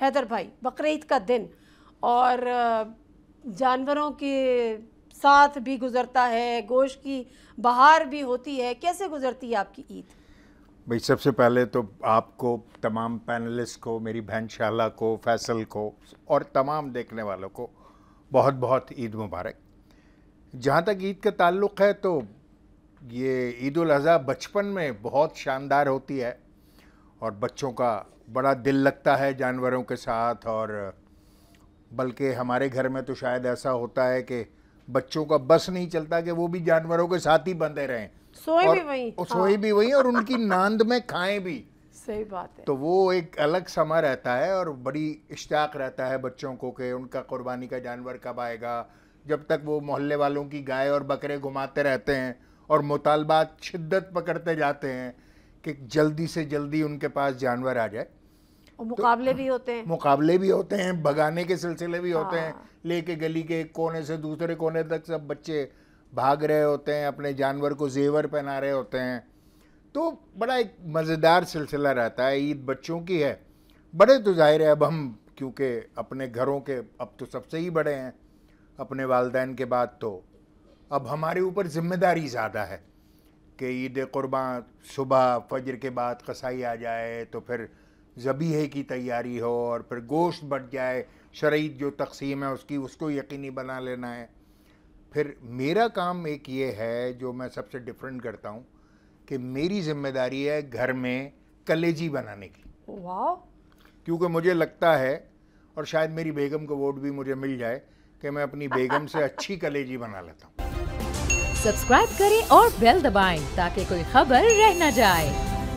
حیدر بھائی، بقرعید کا دن اور جانوروں کے ساتھ بھی گزرتا ہے، گوشت کی بہار بھی ہوتی ہے، کیسے گزرتی ہے آپ کی عید؟ بھئی سب سے پہلے تو آپ کو، تمام پینلسٹ کو، میری بہن شالہ کو، فیصل کو اور تمام دیکھنے والوں کو بہت بہت عید مبارک۔ جہاں تک عید کا تعلق ہے تو یہ عید الاضحیٰ بچپن میں بہت شاندار ہوتی ہے اور بچوں کا بڑا دل لگتا ہے جانوروں کے ساتھ، اور بلکہ ہمارے گھر میں تو شاید ایسا ہوتا ہے کہ بچوں کا بس نہیں چلتا کہ وہ بھی جانوروں کے ساتھ ہی بندھے رہیں، سوئے بھی وہیں، سوئے بھی وہیں اور ان کی ناند میں کھائیں بھی۔ صحیح بات ہے۔ تو وہ ایک الگ سما رہتا ہے اور بڑی اشتیاق رہتا ہے بچوں کو کہ ان کا قربانی کا جانور کب آئے گا، جب تک وہ محلے والوں کی گائے اور بکرے گھماتے رہتے ہیں اور مطالبات شدت پکڑتے جاتے ہیں کہ جلدی سے جلدی ان کے پاس جانور آ جائے۔ اور مقابلے بھی ہوتے ہیں، مقابلے بھی ہوتے ہیں، بھگانے کے سلسلے بھی ہوتے ہیں، لے کے گلی کے ایک کونے سے دوسرے کونے تک سب بچے بھاگ رہے ہوتے ہیں، اپنے جانور کو زیور پہنا رہے ہوتے ہیں۔ تو بڑا ایک مزیدار سلسلہ رہتا ہے۔ عید بچوں کی ہے، بڑے تو ظاہر ہے اب ہم کیونکہ اپنے گھروں کے اب تو سب سے ہی بڑے ہیں اپنے والدین کے بعد، تو اب ہمارے اوپر ذمہ داری زیادہ ہے کہ عید قرباں صبح فجر کے بعد قصائی آ جائے تو پھر ذبیحے کی تیاری ہو اور پھر گوشت بٹ جائے، شرعی جو تقسیم ہے اس کو یقینی بنا لینا ہے۔ پھر میرا کام ایک یہ ہے جو میں سب سے ڈیفرنٹ کرتا ہوں کہ میری ذمہ داری ہے گھر میں کلیجی بنانے کی، واو، کیونکہ مجھے لگتا ہے اور شاید میری بیگم کو ووٹ بھی مجھے مل جائے کہ میں اپنی بیگم سے اچھی کلیجی بنا لیتا ہوں۔ سبسکرائب کریں اور بیل دبائیں تاکہ کوئی خبر رہ نہ جائے۔